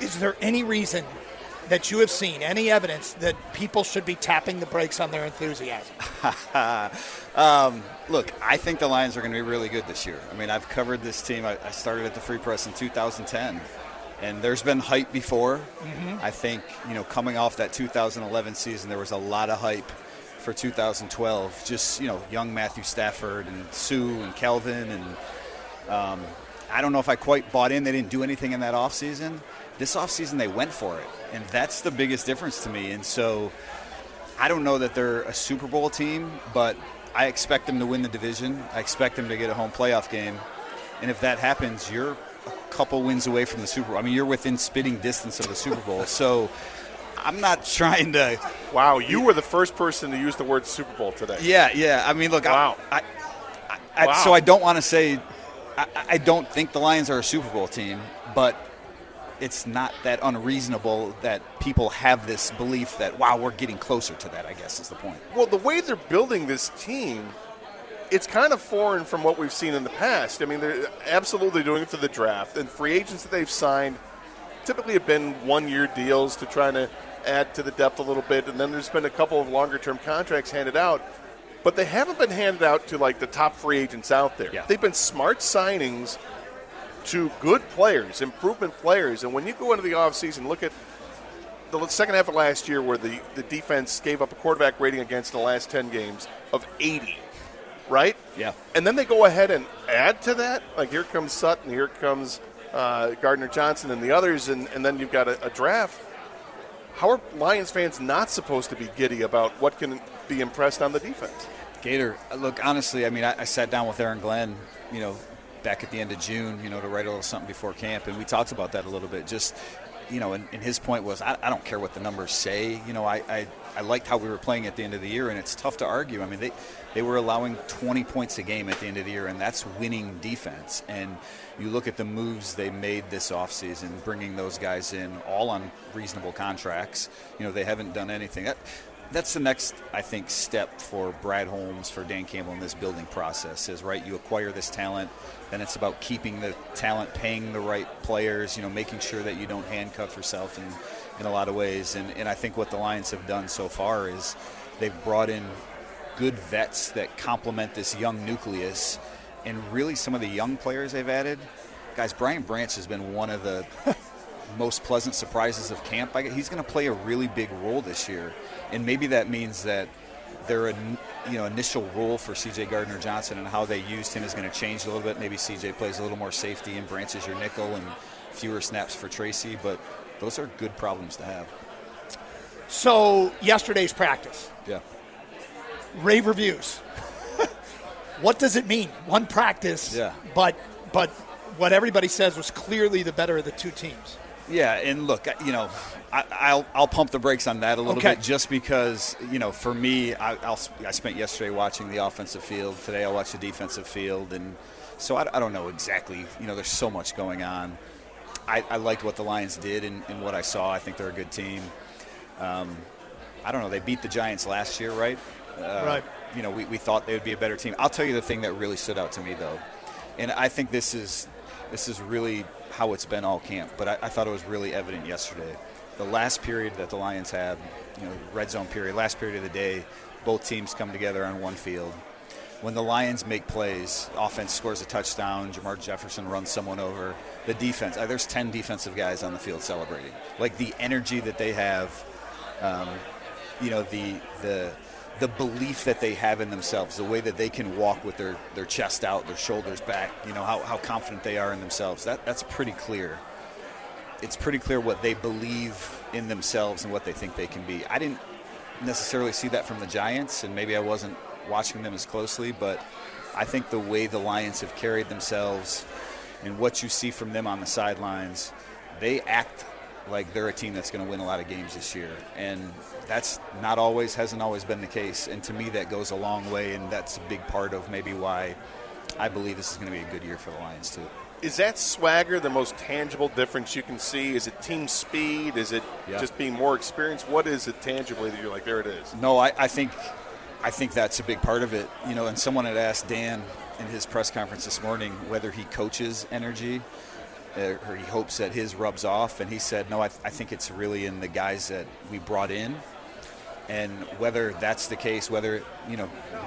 Is there any reason that you have seen, any evidence that people should be tapping the brakes on their enthusiasm? Look, I think the Lions are going to be really good this year. I mean, I've covered this team. I started at the Free Press in 2010, and there's been hype before. Mm-hmm. I think, coming off that 2011 season, there was a lot of hype for 2012. Just, young Matthew Stafford and Sue and Kelvin. And I don't know if I quite bought in. They didn't do anything in that offseason. This offseason, they went for it, and that's the biggest difference to me. And so I don't know that they're a Super Bowl team, but I expect them to win the division. I expect them to get a home playoff game. And if that happens, you're a couple wins away from the Super Bowl. I mean, you're within spitting distance of the Super Bowl. So I'm not trying to – Wow, you were the first person to use the word Super Bowl today. Yeah. I mean, look, wow. So I don't want to say I don't think the Lions are a Super Bowl team, but – it's not that unreasonable that people have this belief that, wow, we're getting closer to that, I guess is the point. Well, the way they're building this team, it's kind of foreign from what we've seen in the past. I mean, they're absolutely doing it for the draft. And free agents that they've signed typically have been one-year deals to try to add to the depth a little bit. And then there's been a couple of longer-term contracts handed out. But they haven't been handed out to, like, the top free agents out there. Yeah. They've been smart signings to good players, improvement players. And when you go into the offseason, look at the second half of last year where the defense gave up a quarterback rating against the last 10 games of 80, right? Yeah. And then they go ahead and add to that. Like, here comes Sutton, here comes Gardner Johnson and the others, and then you've got a draft. How are Lions fans not supposed to be giddy about what can be impressed on the defense? Gator, look, honestly, I mean, I sat down with Aaron Glenn, back at the end of June, to write a little something before camp, and we talked about that a little bit. Just, and his point was, I don't care what the numbers say. I liked how we were playing at the end of the year, and it's tough to argue. I mean, they were allowing 20 points a game at the end of the year, and that's winning defense. And you look at the moves they made this offseason, bringing those guys in, all on reasonable contracts. They haven't done anything. That's the next, I think, step for Brad Holmes, for Dan Campbell in this building process is, right, you acquire this talent, then it's about keeping the talent, paying the right players, making sure that you don't handcuff yourself in a lot of ways. And I think what the Lions have done so far is they've brought in good vets that complement this young nucleus. And really some of the young players they've added, guys, Brian Branch has been one of the most pleasant surprises of camp. He's going to play a really big role this year. And maybe that means that their initial role for C.J. Gardner-Johnson and how they used him is going to change a little bit. Maybe C.J. plays a little more safety and Branch is your nickel and fewer snaps for Tracy. But those are good problems to have. So yesterday's practice. Yeah. Rave reviews. What does it mean? One practice, yeah. But what everybody says was clearly the better of the two teams. Yeah, and look, I'll pump the brakes on that a little bit just because, for me, I spent yesterday watching the offensive field. Today I'll watch the defensive field. And so I don't know exactly. There's so much going on. I liked what the Lions did and what I saw. I think they're a good team. I don't know. They beat the Giants last year, right? Right. We thought they would be a better team. I'll tell you the thing that really stood out to me, though. And I think this is really how it's been all camp, but I thought it was really evident yesterday. The last period that the Lions had, red zone period, last period of the day, both teams come together on one field. When the Lions make plays, offense scores a touchdown, Jamar Jefferson runs someone over, the defense, there's 10 defensive guys on the field celebrating. Like the energy that they have, the belief that they have in themselves, the way that they can walk with their chest out, their shoulders back, how confident they are in themselves. That's pretty clear. It's pretty clear what they believe in themselves and what they think they can be. I didn't necessarily see that from the Giants, and maybe I wasn't watching them as closely, but I think the way the Lions have carried themselves and what you see from them on the sidelines, they act like they're a team that's going to win a lot of games this year. And that's hasn't always been the case. And to me, that goes a long way, and that's a big part of maybe why I believe this is going to be a good year for the Lions, too. Is that swagger the most tangible difference you can see? Is it team speed? Is it just being more experienced? What is it tangibly that you're like, there it is? No, I think that's a big part of it. And someone had asked Dan in his press conference this morning whether he coaches energy. or he hopes that his rubs off. And he said, no, I think it's really in the guys that we brought in. And whether that's the case, whether,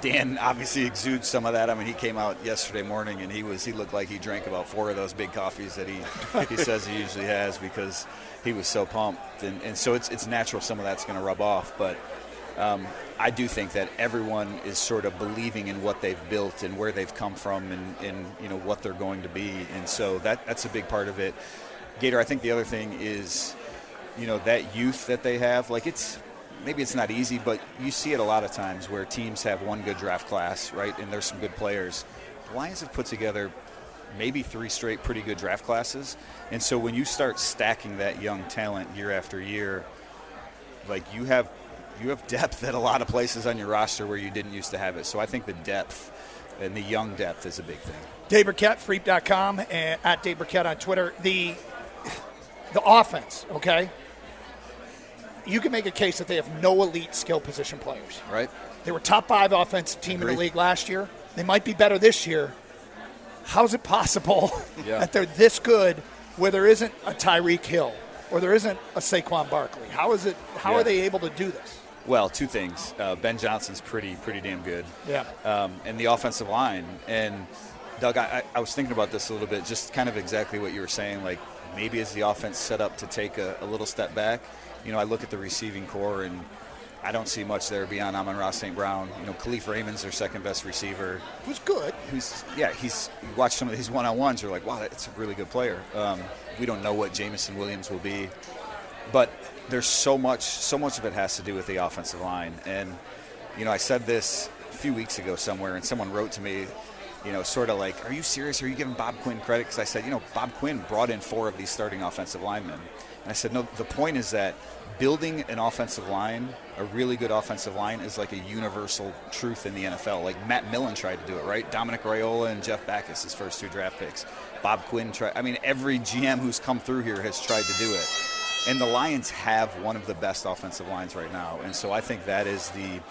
Dan obviously exudes some of that. I mean, he came out yesterday morning and he looked like he drank about 4 of those big coffees that he says he usually has, because he was so pumped. And so it's natural some of that's going to rub off. But I do think that everyone is sort of believing in what they've built and where they've come from and what they're going to be. And so that's a big part of it. Gator, I think the other thing is, that youth that they have, like maybe it's not easy, but you see it a lot of times where teams have one good draft class, right, and there's some good players. The Lions have put together maybe 3 straight pretty good draft classes. And so when you start stacking that young talent year after year, like you have depth at a lot of places on your roster where you didn't used to have it. So I think the depth and the young depth is a big thing. Dave Birkett, Freep.com, and at Dave Birkett on Twitter. The offense, okay? You can make a case that they have no elite skill position players. Right. They were top 5 offensive team in the league last year. They might be better this year. How is it possible that they're this good where there isn't a Tyreek Hill or there isn't a Saquon Barkley? How are they able to do this? Well, 2 things. Ben Johnson's pretty damn good. Yeah. And the offensive line. And, Doug, I was thinking about this a little bit, just kind of exactly what you were saying. Like, maybe is the offense set up to take a little step back? I look at the receiving core, and I don't see much there beyond Amon-Ra St. Brown. Khalif Raymond's their second-best receiver. Who's good. You watch some of his one-on-ones, you're like, wow, that's a really good player. We don't know what Jameson Williams will be. But there's so much of it has to do with the offensive line. And, I said this a few weeks ago somewhere, and someone wrote to me, sort of like, are you serious? Are you giving Bob Quinn credit? Because I said, Bob Quinn brought in 4 of these starting offensive linemen. And I said, no, the point is that building an offensive line, a really good offensive line, is like a universal truth in the NFL. Like Matt Millen tried to do it, right? Dominic Raiola and Jeff Backus, his first 2 draft picks. Bob Quinn tried. I mean, every GM who's come through here has tried to do it. And the Lions have one of the best offensive lines right now. And so I think that is the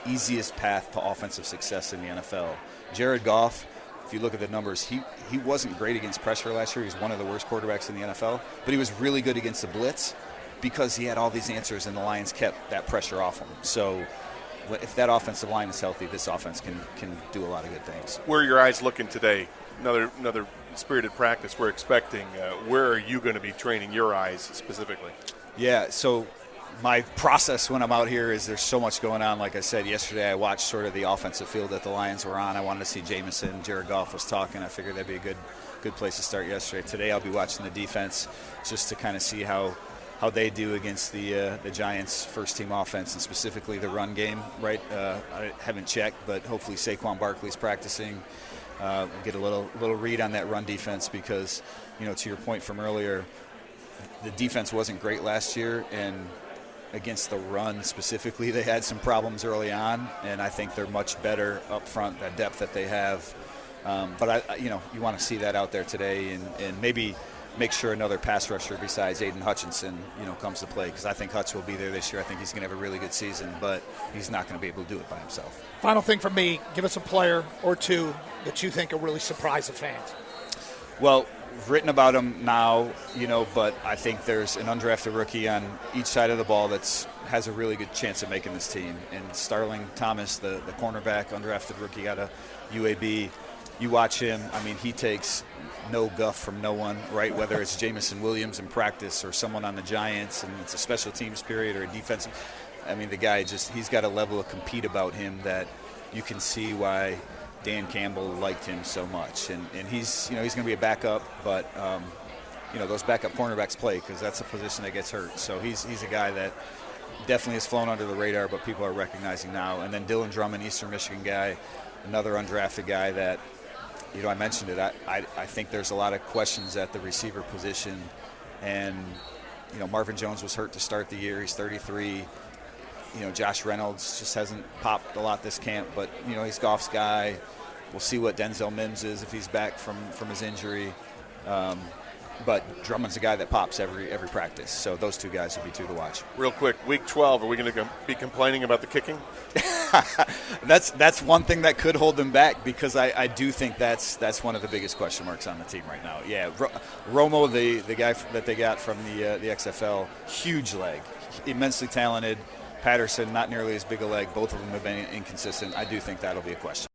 easiest path to offensive success in the NFL. Jared Goff, if you look at the numbers, he wasn't great against pressure last year. He's one of the worst quarterbacks in the NFL. But he was really good against the blitz because he had all these answers, and the Lions kept that pressure off him. So if that offensive line is healthy, this offense can do a lot of good things. Where are your eyes looking today? Another spirited practice we're expecting. Where are you going to be training your eyes specifically? Yeah, so my process when I'm out here is there's so much going on. Like I said, yesterday I watched sort of the offensive field that the Lions were on. I wanted to see Jameson. Jared Goff was talking. I figured that'd be a good place to start yesterday. Today I'll be watching the defense just to kind of see how they do against the Giants' first-team offense, and specifically the run game, right? I haven't checked, but hopefully Saquon Barkley's practicing. Get a little read on that run defense because, to your point from earlier, the defense wasn't great last year, and against the run specifically, they had some problems early on, and I think they're much better up front, that depth that they have. But you want to see that out there today, and maybe make sure another pass rusher besides Aiden Hutchinson, comes to play, because I think Hutch will be there this year. I think he's going to have a really good season, but he's not going to be able to do it by himself. Final thing from me, give us a player or 2 that you think will really surprise the fans. Well, we've written about him now, but I think there's an undrafted rookie on each side of the ball that has a really good chance of making this team. And Starling Thomas, the cornerback, undrafted rookie out of UAB, you watch him, I mean, he takes no guff from no one, right? Whether it's Jameson Williams in practice or someone on the Giants and it's a special teams period or a defensive. I mean, the guy he's got a level of compete about him that you can see why Dan Campbell liked him so much. And he's going to be a backup, but, those backup cornerbacks play because that's a position that gets hurt. So he's a guy that definitely has flown under the radar, but people are recognizing now. And then Dylan Drummond, Eastern Michigan guy, another undrafted guy that, I mentioned it. I think there's a lot of questions at the receiver position. And, Marvin Jones was hurt to start the year. He's 33. Josh Reynolds just hasn't popped a lot this camp, but, he's Goff's guy. We'll see what Denzel Mims is if he's back from his injury. But Drummond's a guy that pops every practice. So those 2 guys will be 2 to watch. Real quick, week 12, are we going to be complaining about the kicking? That's one thing that could hold them back, because I do think that's one of the biggest question marks on the team right now. Yeah, Romo, the guy that they got from the XFL, huge leg, immensely talented. Patterson, not nearly as big a leg. Both of them have been inconsistent. I do think that'll be a question.